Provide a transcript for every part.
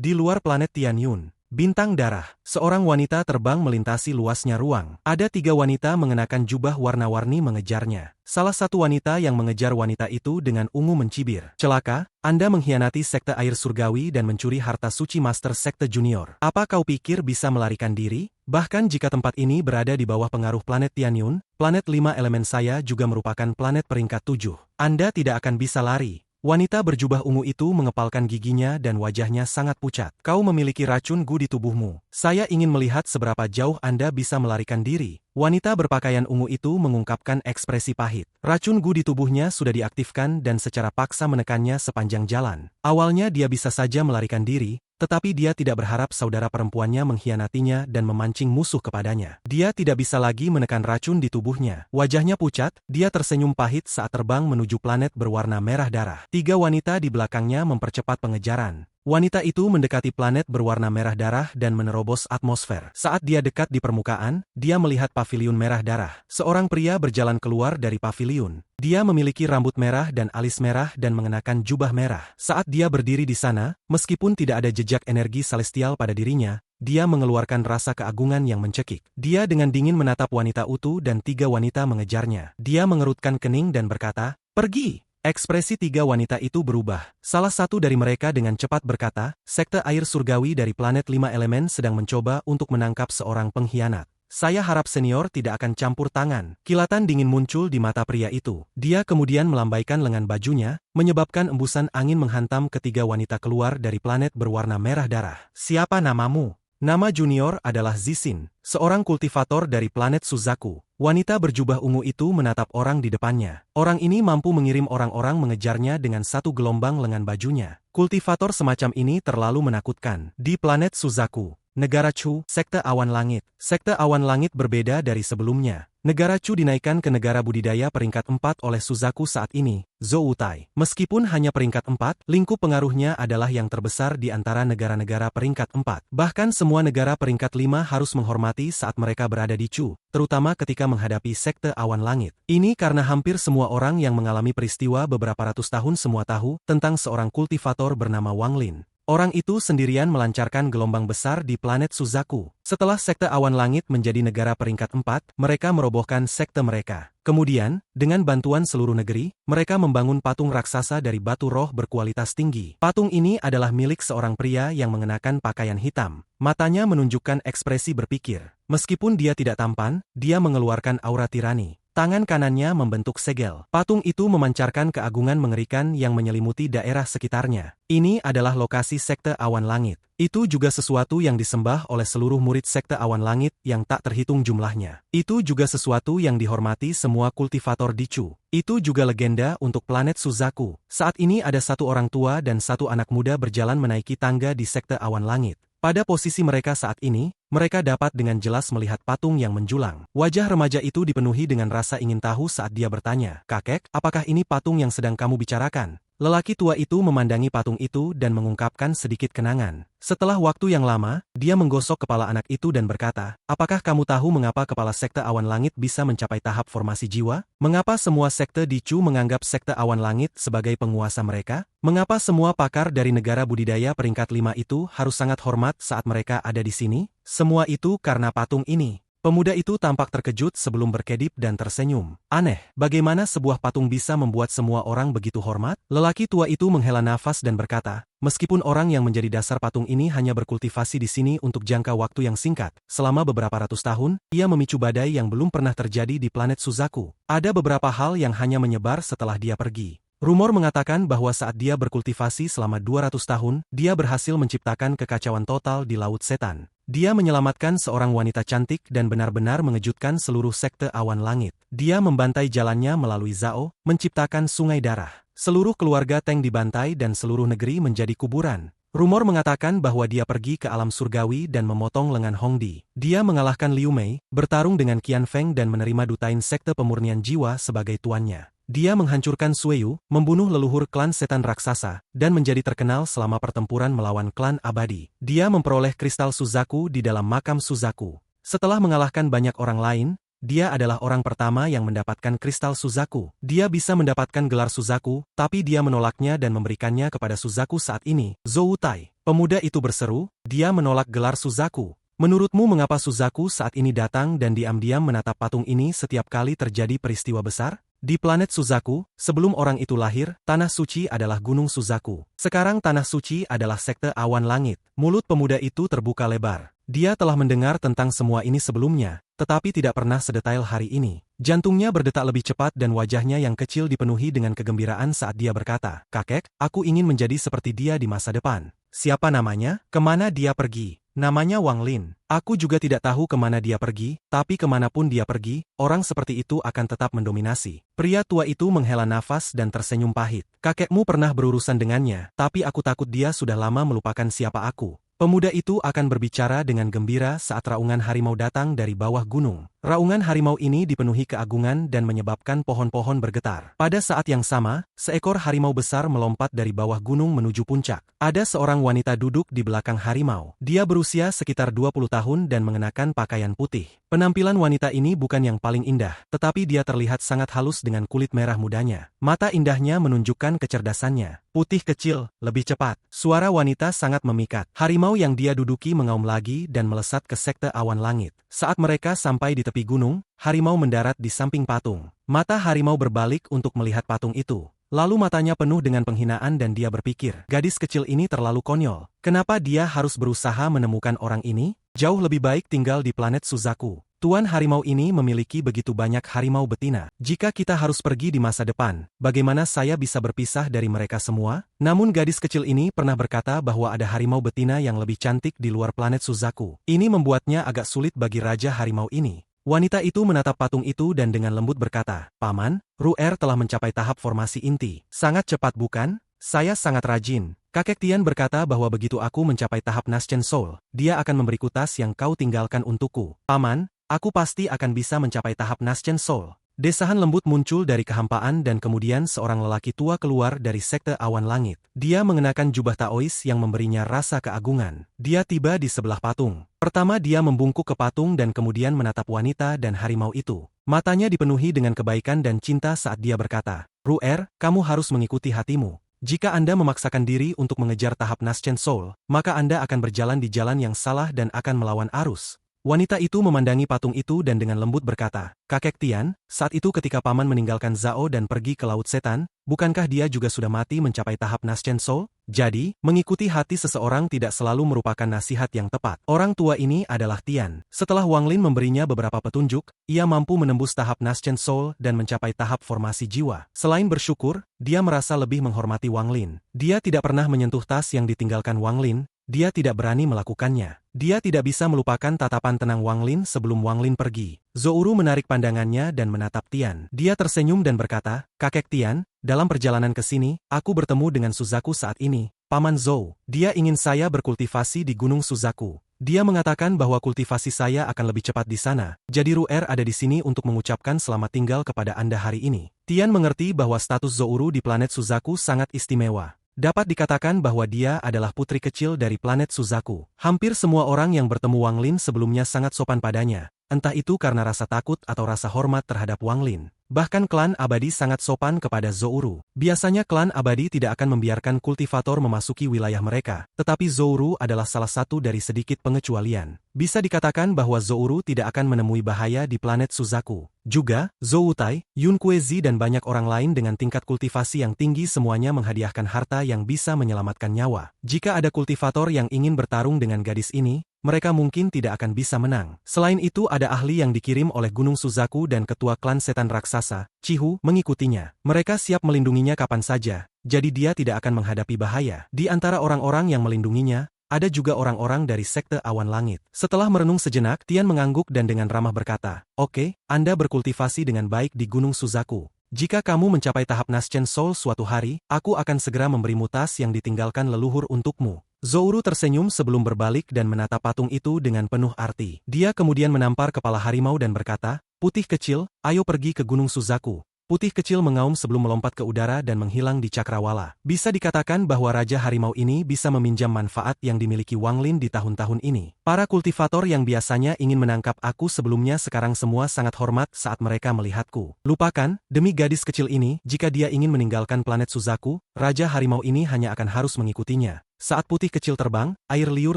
Di luar planet Tianyun, bintang darah, seorang wanita terbang melintasi luasnya ruang. Ada 3 wanita mengenakan jubah warna-warni mengejarnya. Salah satu wanita yang mengejar wanita itu dengan ungu mencibir. Celaka, Anda mengkhianati sekte air surgawi dan mencuri harta suci Master Sekte Junior. Apa kau pikir bisa melarikan diri? Bahkan jika tempat ini berada di bawah pengaruh planet Tianyun, planet 5 elemen saya juga merupakan planet peringkat 7. Anda tidak akan bisa lari. Wanita berjubah ungu itu mengepalkan giginya dan wajahnya sangat pucat. Kau memiliki racun Gu di tubuhmu. Saya ingin melihat seberapa jauh Anda bisa melarikan diri. Wanita berpakaian ungu itu mengungkapkan ekspresi pahit. Racun Gu di tubuhnya sudah diaktifkan dan secara paksa menekannya sepanjang jalan. Awalnya dia bisa saja melarikan diri, tetapi dia tidak berharap saudara perempuannya mengkhianatinya dan memancing musuh kepadanya. Dia tidak bisa lagi menekan racun di tubuhnya. Wajahnya pucat, dia tersenyum pahit saat terbang menuju planet berwarna merah darah. 3 wanita di belakangnya mempercepat pengejaran. Wanita itu mendekati planet berwarna merah darah dan menerobos atmosfer. Saat dia dekat di permukaan, dia melihat paviliun merah darah. Seorang pria berjalan keluar dari paviliun. Dia memiliki rambut merah dan alis merah dan mengenakan jubah merah. Saat dia berdiri di sana, meskipun tidak ada jejak energi celestial pada dirinya, dia mengeluarkan rasa keagungan yang mencekik. Dia dengan dingin menatap wanita utuh dan 3 wanita mengejarnya. Dia mengerutkan kening dan berkata, "Pergi!" Ekspresi 3 wanita itu berubah. Salah satu dari mereka dengan cepat berkata, sekte air surgawi dari planet 5 elemen sedang mencoba untuk menangkap seorang pengkhianat. Saya harap senior tidak akan campur tangan. Kilatan dingin muncul di mata pria itu. Dia kemudian melambaikan lengan bajunya, menyebabkan embusan angin menghantam ketiga wanita keluar dari planet berwarna merah darah. Siapa namamu? Nama Junior adalah Zixin, seorang kultivator dari planet Suzaku. Wanita berjubah ungu itu menatap orang di depannya. Orang ini mampu mengirim orang-orang mengejarnya dengan satu gelombang lengan bajunya. Kultivator semacam ini terlalu menakutkan. Di planet Suzaku, negara Chu, sekte awan langit. Sekte awan langit berbeda dari sebelumnya. Negara Chu dinaikkan ke negara budidaya peringkat 4 oleh Suzaku saat ini, Zoutai. Meskipun hanya peringkat 4, lingkup pengaruhnya adalah yang terbesar di antara negara-negara peringkat 4. Bahkan semua negara peringkat 5 harus menghormati saat mereka berada di Chu, terutama ketika menghadapi sekte awan langit. Ini karena hampir semua orang yang mengalami peristiwa beberapa ratus tahun semua tahu tentang seorang kultivator bernama Wang Lin. Orang itu sendirian melancarkan gelombang besar di planet Suzaku. Setelah sekte awan langit menjadi negara peringkat 4, mereka merobohkan sekte mereka. Kemudian, dengan bantuan seluruh negeri, mereka membangun patung raksasa dari batu roh berkualitas tinggi. Patung ini adalah milik seorang pria yang mengenakan pakaian hitam. Matanya menunjukkan ekspresi berpikir. Meskipun dia tidak tampan, dia mengeluarkan aura tirani. Tangan kanannya membentuk segel. Patung itu memancarkan keagungan mengerikan yang menyelimuti daerah sekitarnya. Ini adalah lokasi sekte awan langit. Itu juga sesuatu yang disembah oleh seluruh murid sekte awan langit yang tak terhitung jumlahnya. Itu juga sesuatu yang dihormati semua kultivator di Chu. Itu juga legenda untuk planet Suzaku. Saat ini ada satu orang tua dan satu anak muda berjalan menaiki tangga di sekte awan langit. Pada posisi mereka saat ini, mereka dapat dengan jelas melihat patung yang menjulang. Wajah remaja itu dipenuhi dengan rasa ingin tahu saat dia bertanya, "Kakek, apakah ini patung yang sedang kamu bicarakan?" Lelaki tua itu memandangi patung itu dan mengungkapkan sedikit kenangan. Setelah waktu yang lama, dia menggosok kepala anak itu dan berkata, "Apakah kamu tahu mengapa kepala sekte awan langit bisa mencapai tahap formasi jiwa? Mengapa semua sekte di Chu menganggap sekte awan langit sebagai penguasa mereka? Mengapa semua pakar dari negara budidaya peringkat 5 itu harus sangat hormat saat mereka ada di sini? Semua itu karena patung ini." Pemuda itu tampak terkejut sebelum berkedip dan tersenyum. Aneh, bagaimana sebuah patung bisa membuat semua orang begitu hormat? Lelaki tua itu menghela nafas dan berkata, "Meskipun orang yang menjadi dasar patung ini hanya berkultivasi di sini untuk jangka waktu yang singkat, selama beberapa ratus tahun, ia memicu badai yang belum pernah terjadi di planet Suzaku. Ada beberapa hal yang hanya menyebar setelah dia pergi. Rumor mengatakan bahwa saat dia berkultivasi selama 200 tahun, dia berhasil menciptakan kekacauan total di Laut Setan. Dia menyelamatkan seorang wanita cantik dan benar-benar mengejutkan seluruh sekte awan langit. Dia membantai jalannya melalui Zhao, menciptakan sungai darah. Seluruh keluarga Teng dibantai dan seluruh negeri menjadi kuburan. Rumor mengatakan bahwa dia pergi ke alam surgawi dan memotong lengan Hongdi. Dia mengalahkan Liu Mei, bertarung dengan Qian Feng dan menerima dutain sekte pemurnian jiwa sebagai tuannya. Dia menghancurkan Sueyu, membunuh leluhur klan setan raksasa, dan menjadi terkenal selama pertempuran melawan klan abadi. Dia memperoleh kristal Suzaku di dalam makam Suzaku. Setelah mengalahkan banyak orang lain, dia adalah orang pertama yang mendapatkan kristal Suzaku. Dia bisa mendapatkan gelar Suzaku, tapi dia menolaknya dan memberikannya kepada Suzaku saat ini. Zhou Tai, pemuda itu berseru, dia menolak gelar Suzaku. Menurutmu mengapa Suzaku saat ini datang dan diam-diam menatap patung ini setiap kali terjadi peristiwa besar? Di planet Suzaku, sebelum orang itu lahir, Tanah Suci adalah Gunung Suzaku. Sekarang Tanah Suci adalah sekte awan langit. Mulut pemuda itu terbuka lebar. Dia telah mendengar tentang semua ini sebelumnya, tetapi tidak pernah sedetail hari ini. Jantungnya berdetak lebih cepat dan wajahnya yang kecil dipenuhi dengan kegembiraan saat dia berkata, "Kakek, aku ingin menjadi seperti dia di masa depan." Siapa namanya? Kemana dia pergi? Namanya Wang Lin. Aku juga tidak tahu kemana dia pergi, tapi kemanapun dia pergi, orang seperti itu akan tetap mendominasi. Pria tua itu menghela nafas dan tersenyum pahit. Kakekmu pernah berurusan dengannya, tapi aku takut dia sudah lama melupakan siapa aku. Pemuda itu akan berbicara dengan gembira saat raungan harimau datang dari bawah gunung. Raungan harimau ini dipenuhi keagungan dan menyebabkan pohon-pohon bergetar. Pada saat yang sama, seekor harimau besar melompat dari bawah gunung menuju puncak. Ada seorang wanita duduk di belakang harimau. Dia berusia sekitar 20 tahun dan mengenakan pakaian putih. Penampilan wanita ini bukan yang paling indah, tetapi dia terlihat sangat halus dengan kulit merah mudanya. Mata indahnya menunjukkan kecerdasannya. Putih kecil, lebih cepat. Suara wanita sangat memikat. Harimau yang dia duduki mengaum lagi dan melesat ke sekte awan langit. Saat mereka sampai di tepi gunung, harimau mendarat di samping patung. Mata harimau berbalik untuk melihat patung itu. Lalu matanya penuh dengan penghinaan dan dia berpikir, gadis kecil ini terlalu konyol. Kenapa dia harus berusaha menemukan orang ini? Jauh lebih baik tinggal di planet Suzaku. Tuan harimau ini memiliki begitu banyak harimau betina. Jika kita harus pergi di masa depan, bagaimana saya bisa berpisah dari mereka semua? Namun gadis kecil ini pernah berkata bahwa ada harimau betina yang lebih cantik di luar planet Suzaku. Ini membuatnya agak sulit bagi raja harimau ini. Wanita itu menatap patung itu dan dengan lembut berkata, "Paman, Ru'er telah mencapai tahap formasi inti. Sangat cepat bukan? Saya sangat rajin." Kakek Tian berkata bahwa begitu aku mencapai tahap Naschen Soul, dia akan memberiku tas yang kau tinggalkan untukku. Paman, aku pasti akan bisa mencapai tahap Naschen Soul. Desahan lembut muncul dari kehampaan dan kemudian seorang lelaki tua keluar dari sekte awan langit. Dia mengenakan jubah Taois yang memberinya rasa keagungan. Dia tiba di sebelah patung. Pertama dia membungkuk ke patung dan kemudian menatap wanita dan harimau itu. Matanya dipenuhi dengan kebaikan dan cinta saat dia berkata, "Ru'er, kamu harus mengikuti hatimu. Jika Anda memaksakan diri untuk mengejar tahap Naschen Soul, maka Anda akan berjalan di jalan yang salah dan akan melawan arus." Wanita itu memandangi patung itu dan dengan lembut berkata, "Kakek Tian, saat itu ketika paman meninggalkan Zhao dan pergi ke Laut Setan, bukankah dia juga sudah mati mencapai tahap Naschen Soul? Jadi, mengikuti hati seseorang tidak selalu merupakan nasihat yang tepat." Orang tua ini adalah Tian. Setelah Wang Lin memberinya beberapa petunjuk, ia mampu menembus tahap Naschen Soul dan mencapai tahap formasi jiwa. Selain bersyukur, dia merasa lebih menghormati Wang Lin. Dia tidak pernah menyentuh tas yang ditinggalkan Wang Lin. Dia tidak berani melakukannya. Dia tidak bisa melupakan tatapan tenang Wang Lin sebelum Wang Lin pergi. Zouru menarik pandangannya dan menatap Tian. Dia tersenyum dan berkata, "Kakek Tian, dalam perjalanan ke sini, aku bertemu dengan Suzaku saat ini. Paman Zhou, dia ingin saya berkultivasi di Gunung Suzaku. Dia mengatakan bahwa kultivasi saya akan lebih cepat di sana. Jadi Ru'er ada di sini untuk mengucapkan selamat tinggal kepada Anda hari ini." Tian mengerti bahwa status Zouru di planet Suzaku sangat istimewa. Dapat dikatakan bahwa dia adalah putri kecil dari planet Suzaku. Hampir semua orang yang bertemu Wang Lin sebelumnya sangat sopan padanya, entah itu karena rasa takut atau rasa hormat terhadap Wang Lin. Bahkan klan abadi sangat sopan kepada Zouru. Biasanya klan abadi tidak akan membiarkan kultivator memasuki wilayah mereka, tetapi Zouru adalah salah satu dari sedikit pengecualian. Bisa dikatakan bahwa Zouru tidak akan menemui bahaya di planet Suzaku. Juga, Zhou Tai, Yun Kuezi dan banyak orang lain dengan tingkat kultivasi yang tinggi semuanya menghadiahkan harta yang bisa menyelamatkan nyawa. Jika ada kultivator yang ingin bertarung dengan gadis ini, mereka mungkin tidak akan bisa menang. Selain itu ada ahli yang dikirim oleh Gunung Suzaku dan ketua klan setan raksasa, Chihu, mengikutinya. Mereka siap melindunginya kapan saja, jadi dia tidak akan menghadapi bahaya. Di antara orang-orang yang melindunginya, ada juga orang-orang dari sekte awan langit. Setelah merenung sejenak, Tian mengangguk dan dengan ramah berkata, "Oke, Anda berkultivasi dengan baik di Gunung Suzaku. Jika kamu mencapai tahap Naschen Soul suatu hari, aku akan segera memberimu tas yang ditinggalkan leluhur untukmu." Zouru tersenyum sebelum berbalik dan menatap patung itu dengan penuh arti. Dia kemudian menampar kepala harimau dan berkata, "Putih kecil, ayo pergi ke Gunung Suzaku. putih kecil mengaum sebelum melompat ke udara dan menghilang di cakrawala. Bisa dikatakan bahwa Raja Harimau ini bisa meminjam manfaat yang dimiliki Wang Lin di tahun-tahun ini. Para kultivator yang biasanya ingin menangkap aku sebelumnya sekarang semua sangat hormat saat mereka melihatku. Lupakan, demi gadis kecil ini, jika dia ingin meninggalkan planet Suzaku, Raja Harimau ini hanya akan harus mengikutinya. Saat putih kecil terbang, air liur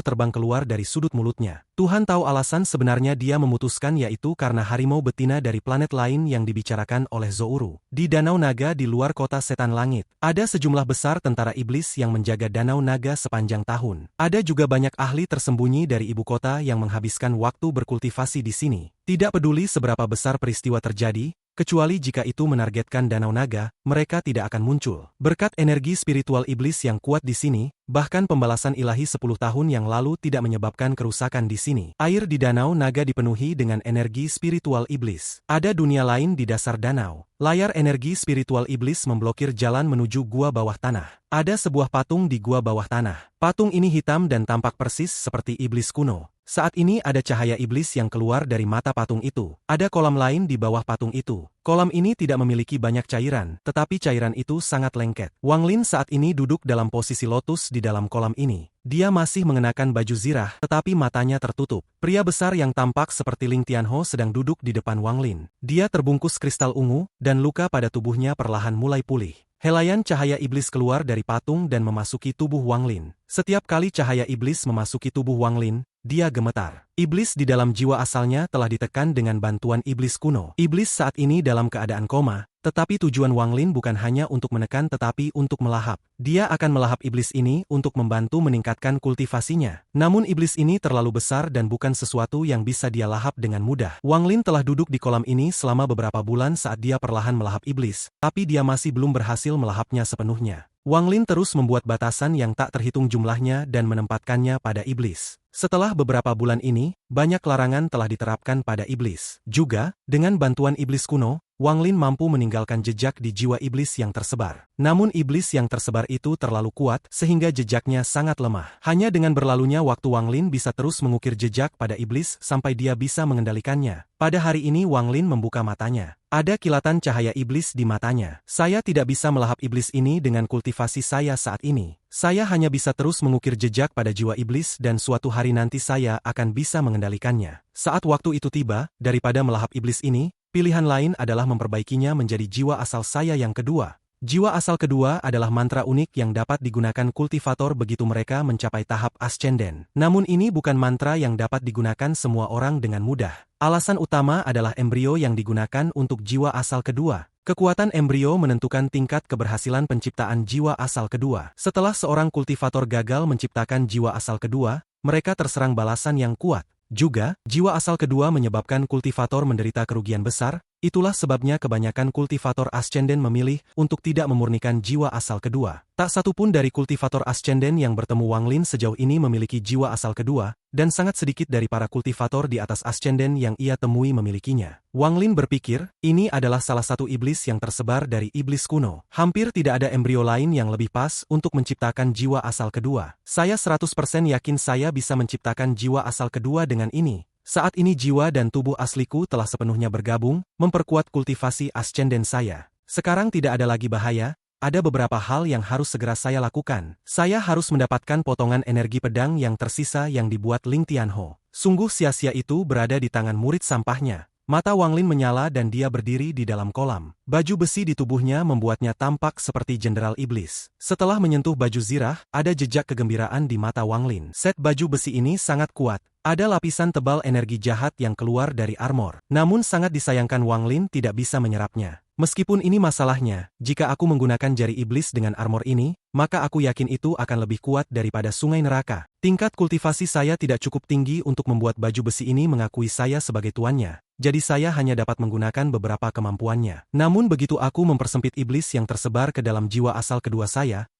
terbang keluar dari sudut mulutnya. Tuhan tahu alasan sebenarnya dia memutuskan yaitu karena harimau betina dari planet lain yang dibicarakan oleh Zouru. Di Danau Naga di luar kota setan langit, ada sejumlah besar tentara iblis yang menjaga Danau Naga sepanjang tahun. Ada juga banyak ahli tersembunyi dari ibu kota yang menghabiskan waktu berkultivasi di sini. Tidak peduli seberapa besar peristiwa terjadi, kecuali jika itu menargetkan Danau Naga, mereka tidak akan muncul. Berkat energi spiritual iblis yang kuat di sini, bahkan pembalasan ilahi 10 tahun yang lalu tidak menyebabkan kerusakan di sini. Air di Danau Naga dipenuhi dengan energi spiritual iblis. Ada dunia lain di dasar danau. Layar energi spiritual iblis memblokir jalan menuju gua bawah tanah. Ada sebuah patung di gua bawah tanah. Patung ini hitam dan tampak persis seperti iblis kuno. Saat ini ada cahaya iblis yang keluar dari mata patung itu. Ada kolam lain di bawah patung itu. Kolam ini tidak memiliki banyak cairan, tetapi cairan itu sangat lengket. Wang Lin saat ini duduk dalam posisi lotus di dalam kolam ini. Dia masih mengenakan baju zirah, tetapi matanya tertutup. Pria besar yang tampak seperti Ling Tianho sedang duduk di depan Wang Lin. Dia terbungkus kristal ungu, dan luka pada tubuhnya perlahan mulai pulih. Helaian cahaya iblis keluar dari patung dan memasuki tubuh Wang Lin. Setiap kali cahaya iblis memasuki tubuh Wang Lin, dia gemetar. Iblis di dalam jiwa asalnya telah ditekan dengan bantuan iblis kuno. Iblis saat ini dalam keadaan koma, tetapi tujuan Wang Lin bukan hanya untuk menekan tetapi untuk melahap. Dia akan melahap iblis ini untuk membantu meningkatkan kultivasinya. Namun iblis ini terlalu besar dan bukan sesuatu yang bisa dia lahap dengan mudah. Wang Lin telah duduk di kolam ini selama beberapa bulan saat dia perlahan melahap iblis, tapi dia masih belum berhasil melahapnya sepenuhnya. Wang Lin terus membuat batasan yang tak terhitung jumlahnya dan menempatkannya pada iblis. Setelah beberapa bulan ini, banyak larangan telah diterapkan pada iblis. Juga, dengan bantuan iblis kuno, Wang Lin mampu meninggalkan jejak di jiwa iblis yang tersebar. Namun iblis yang tersebar itu terlalu kuat sehingga jejaknya sangat lemah. Hanya dengan berlalunya waktu Wang Lin bisa terus mengukir jejak pada iblis sampai dia bisa mengendalikannya. Pada hari ini Wang Lin membuka matanya. Ada kilatan cahaya iblis di matanya. Saya tidak bisa melahap iblis ini dengan kultivasi saya saat ini. Saya hanya bisa terus mengukir jejak pada jiwa iblis dan suatu hari nanti saya akan bisa mengendalikannya. Saat waktu itu tiba, daripada melahap iblis ini, pilihan lain adalah memperbaikinya menjadi jiwa asal saya yang kedua. Jiwa asal kedua adalah mantra unik yang dapat digunakan kultivator begitu mereka mencapai tahap ascenden. Namun ini bukan mantra yang dapat digunakan semua orang dengan mudah. Alasan utama adalah embrio yang digunakan untuk jiwa asal kedua. Kekuatan embrio menentukan tingkat keberhasilan penciptaan jiwa asal kedua. Setelah seorang kultivator gagal menciptakan jiwa asal kedua, mereka terserang balasan yang kuat. Juga, jiwa asal kedua menyebabkan kultivator menderita kerugian besar. Itulah sebabnya kebanyakan kultivator ascenden memilih untuk tidak memurnikan jiwa asal kedua. Tak satu pun dari kultivator ascenden yang bertemu Wang Lin sejauh ini memiliki jiwa asal kedua, dan sangat sedikit dari para kultivator di atas ascenden yang ia temui memilikinya. Wang Lin berpikir, ini adalah salah satu iblis yang tersebar dari iblis kuno. Hampir tidak ada embrio lain yang lebih pas untuk menciptakan jiwa asal kedua. Saya 100% yakin saya bisa menciptakan jiwa asal kedua dengan ini. Saat ini jiwa dan tubuh asliku telah sepenuhnya bergabung, memperkuat kultivasi ascenden saya. Sekarang tidak ada lagi bahaya, ada beberapa hal yang harus segera saya lakukan. Saya harus mendapatkan potongan energi pedang yang tersisa yang dibuat Ling Tianho. Sungguh sia-sia itu berada di tangan murid sampahnya. Mata Wang Lin menyala dan dia berdiri di dalam kolam. Baju besi di tubuhnya membuatnya tampak seperti jenderal iblis. Setelah menyentuh baju zirah, ada jejak kegembiraan di mata Wang Lin. Set baju besi ini sangat kuat. Ada lapisan tebal energi jahat yang keluar dari armor. Namun sangat disayangkan Wang Lin tidak bisa menyerapnya. Meskipun ini masalahnya, jika aku menggunakan jari iblis dengan armor ini, maka aku yakin itu akan lebih kuat daripada sungai neraka. Tingkat kultivasi saya tidak cukup tinggi untuk membuat baju besi ini mengakui saya sebagai tuannya. Jadi saya hanya dapat menggunakan beberapa kemampuannya. Namun begitu aku mempersempit iblis yang tersebar ke dalam jiwa asal kedua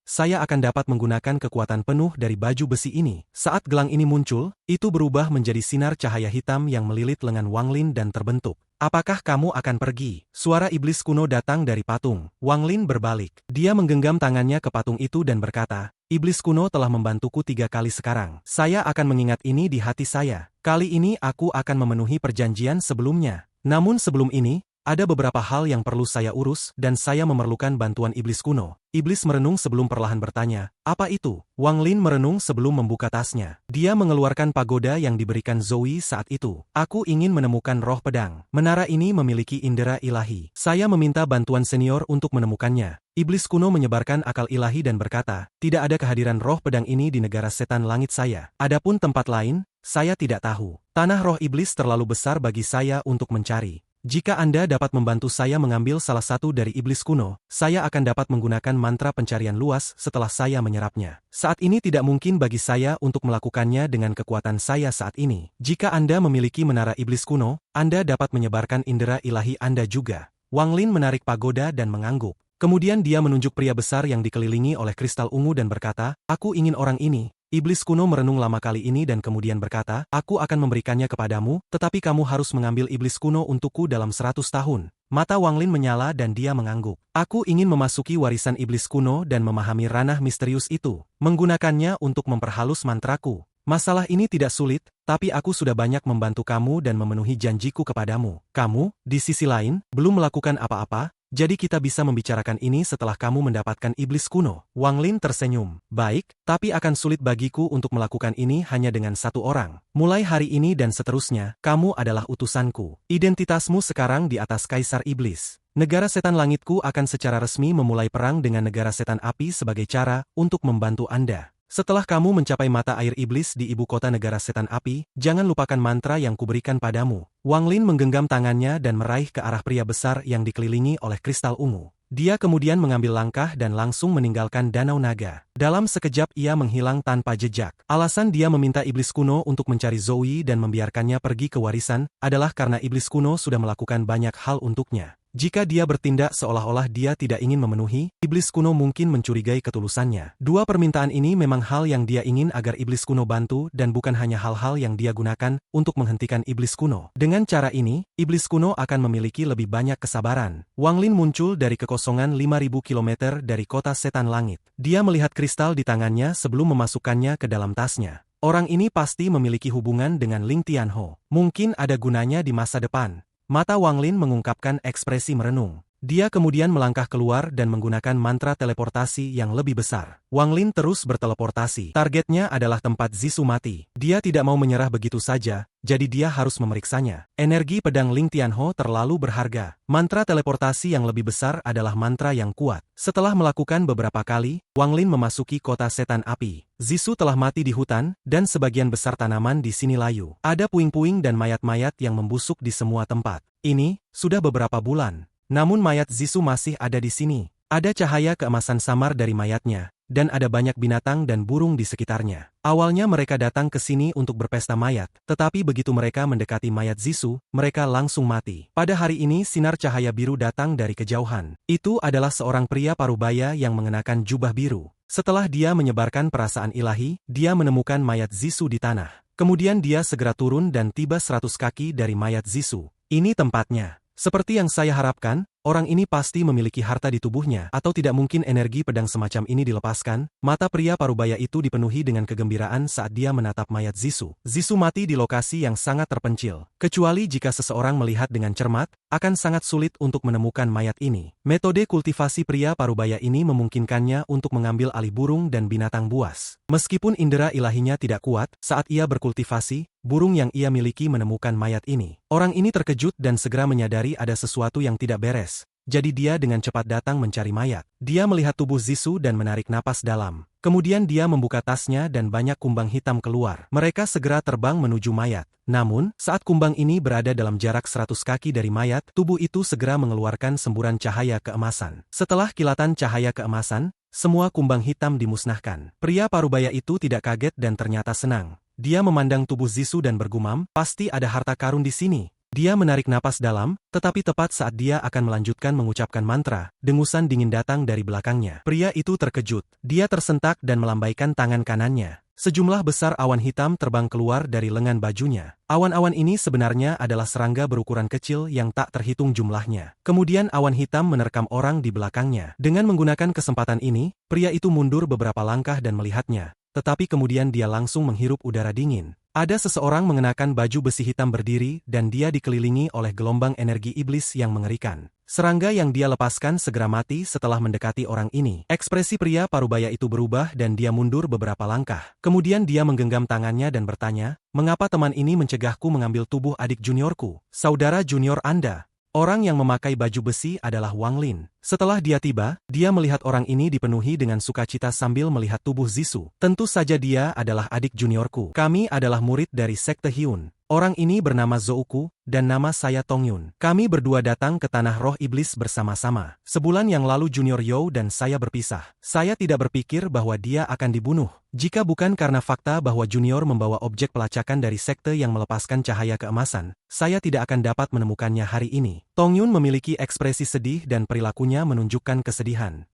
saya akan dapat menggunakan kekuatan penuh dari baju besi ini. Saat gelang ini muncul, itu berubah menjadi sinar cahaya hitam yang melilit lengan Wang Lin dan terbentuk. Apakah kamu akan pergi? Suara iblis kuno datang dari patung. Wang Lin berbalik. Dia menggenggam tangannya ke patung itu dan berkata, iblis kuno telah membantuku 3 kali sekarang. Saya akan mengingat ini di hati saya. Kali ini aku akan memenuhi perjanjian sebelumnya. Namun sebelum ini, Ada beberapa hal yang perlu saya urus dan saya memerlukan bantuan iblis kuno. Iblis merenung sebelum perlahan bertanya, apa itu? Wang Lin merenung sebelum membuka tasnya. Dia mengeluarkan pagoda yang diberikan Zoe saat itu. Aku ingin menemukan roh pedang. Menara ini memiliki indera ilahi. Saya meminta bantuan senior untuk menemukannya. Iblis kuno menyebarkan akal ilahi dan berkata, tidak ada kehadiran roh pedang ini di negara setan langit saya. Adapun tempat lain, saya tidak tahu. Tanah roh iblis terlalu besar bagi saya untuk mencari. Jika Anda dapat membantu saya mengambil salah satu dari iblis kuno, saya akan dapat menggunakan mantra pencarian luas setelah saya menyerapnya. Saat ini tidak mungkin bagi saya untuk melakukannya dengan kekuatan saya saat ini. Jika Anda memiliki menara iblis kuno, Anda dapat menyebarkan indera ilahi Anda juga. Wang Lin menarik pagoda dan mengangguk. Kemudian dia menunjuk pria besar yang dikelilingi oleh kristal ungu dan berkata, aku ingin orang ini. Iblis kuno merenung lama kali ini dan kemudian berkata, aku akan memberikannya kepadamu, tetapi kamu harus mengambil iblis kuno untukku dalam 100 tahun. Mata Wang Lin menyala dan dia mengangguk. Aku ingin memasuki warisan iblis kuno dan memahami ranah misterius itu. Menggunakannya untuk memperhalus mantraku. Masalah ini tidak sulit, tapi aku sudah banyak membantu kamu dan memenuhi janjiku kepadamu. Kamu, di sisi lain, belum melakukan apa-apa. Jadi kita bisa membicarakan ini setelah kamu mendapatkan iblis kuno. Wang Lin tersenyum. Baik, tapi akan sulit bagiku untuk melakukan ini hanya dengan satu orang. Mulai hari ini dan seterusnya, kamu adalah utusanku. Identitasmu sekarang di atas Kaisar Iblis. Negara setan langitku akan secara resmi memulai perang dengan negara setan api sebagai cara untuk membantu Anda. Setelah kamu mencapai mata air iblis di ibu kota negara setan api, jangan lupakan mantra yang kuberikan padamu. Wang Lin menggenggam tangannya dan meraih ke arah pria besar yang dikelilingi oleh kristal ungu. Dia kemudian mengambil langkah dan langsung meninggalkan Danau Naga. Dalam sekejap ia menghilang tanpa jejak. Alasan dia meminta iblis kuno untuk mencari Zoe dan membiarkannya pergi ke warisan, adalah karena iblis kuno sudah melakukan banyak hal untuknya. Jika dia bertindak seolah-olah dia tidak ingin memenuhi, iblis kuno mungkin mencurigai ketulusannya. Dua permintaan ini memang hal yang dia ingin agar iblis kuno bantu dan bukan hanya hal-hal yang dia gunakan untuk menghentikan iblis kuno. Dengan cara ini, iblis kuno akan memiliki lebih banyak kesabaran. Wang Lin muncul dari kekosongan 5.000 km dari kota setan langit. Dia melihat kristal di tangannya sebelum memasukkannya ke dalam tasnya. Orang ini pasti memiliki hubungan dengan Ling Tianho. Mungkin ada gunanya di masa depan. Mata Wang Lin mengungkapkan ekspresi merenung. Dia kemudian melangkah keluar dan menggunakan mantra teleportasi yang lebih besar. Wang Lin terus berteleportasi. Targetnya adalah tempat Zisu mati. Dia tidak mau menyerah begitu saja, jadi dia harus memeriksanya. Energi pedang Ling Tianho terlalu berharga. Mantra teleportasi yang lebih besar adalah mantra yang kuat. Setelah melakukan beberapa kali, Wang Lin memasuki kota setan api. Zisu telah mati di hutan, dan sebagian besar tanaman di sini layu. Ada puing-puing dan mayat-mayat yang membusuk di semua tempat. Ini sudah beberapa bulan. Namun mayat Zisu masih ada di sini. Ada cahaya keemasan samar dari mayatnya, dan ada banyak binatang dan burung di sekitarnya. Awalnya mereka datang ke sini untuk berpesta mayat, tetapi begitu mereka mendekati mayat Zisu, mereka langsung mati. Pada hari ini sinar cahaya biru datang dari kejauhan. Itu adalah seorang pria parubaya yang mengenakan jubah biru. Setelah dia menyebarkan perasaan ilahi, dia menemukan mayat Zisu di tanah. Kemudian dia segera turun dan tiba 100 kaki dari mayat Zisu. Ini tempatnya. Seperti yang saya harapkan, orang ini pasti memiliki harta di tubuhnya atau tidak mungkin energi pedang semacam ini dilepaskan. Mata pria parubaya itu dipenuhi dengan kegembiraan saat dia menatap mayat Zisu. Zisu mati di lokasi yang sangat terpencil. Kecuali jika seseorang melihat dengan cermat, akan sangat sulit untuk menemukan mayat ini. Metode kultivasi pria parubaya ini memungkinkannya untuk mengambil alih burung dan binatang buas. Meskipun indera ilahinya tidak kuat, saat ia berkultivasi, burung yang ia miliki menemukan mayat ini. Orang ini terkejut dan segera menyadari ada sesuatu yang tidak beres. Jadi dia dengan cepat datang mencari mayat. Dia melihat tubuh Zisu dan menarik napas dalam. Kemudian dia membuka tasnya dan banyak kumbang hitam keluar. Mereka segera terbang menuju mayat. Namun, saat kumbang ini berada dalam jarak 100 kaki dari mayat, tubuh itu segera mengeluarkan semburan cahaya keemasan. Setelah kilatan cahaya keemasan, semua kumbang hitam dimusnahkan. Pria parubaya itu tidak kaget dan ternyata senang. Dia memandang tubuh Zisu dan bergumam, pasti ada harta karun di sini. Dia menarik napas dalam, tetapi tepat saat dia akan melanjutkan mengucapkan mantra, dengusan dingin datang dari belakangnya. Pria itu terkejut. Dia tersentak dan melambaikan tangan kanannya. Sejumlah besar awan hitam terbang keluar dari lengan bajunya. Awan-awan ini sebenarnya adalah serangga berukuran kecil yang tak terhitung jumlahnya. Kemudian awan hitam menerkam orang di belakangnya. Dengan menggunakan kesempatan ini, pria itu mundur beberapa langkah dan melihatnya. Tetapi kemudian dia langsung menghirup udara dingin. Ada seseorang mengenakan baju besi hitam berdiri dan dia dikelilingi oleh gelombang energi iblis yang mengerikan. Serangga yang dia lepaskan segera mati setelah mendekati orang ini. Ekspresi pria parubaya itu berubah dan dia mundur beberapa langkah. Kemudian dia menggenggam tangannya dan bertanya, "Mengapa teman ini mencegahku mengambil tubuh adik juniorku? Saudara junior Anda." Orang yang memakai baju besi adalah Wang Lin. Setelah dia tiba, dia melihat orang ini dipenuhi dengan sukacita sambil melihat tubuh Zisu. Tentu saja dia adalah adik juniorku. Kami adalah murid dari Sekte Hyun. Orang ini bernama Zouku, dan nama saya Tong Yun. Kami berdua datang ke Tanah Roh Iblis bersama-sama. Sebulan yang lalu Junior You dan saya berpisah. Saya tidak berpikir bahwa dia akan dibunuh. Jika bukan karena fakta bahwa Junior membawa objek pelacakan dari sekte yang melepaskan cahaya keemasan, saya tidak akan dapat menemukannya hari ini. Tong Yun memiliki ekspresi sedih dan perilakunya menunjukkan kesedihan.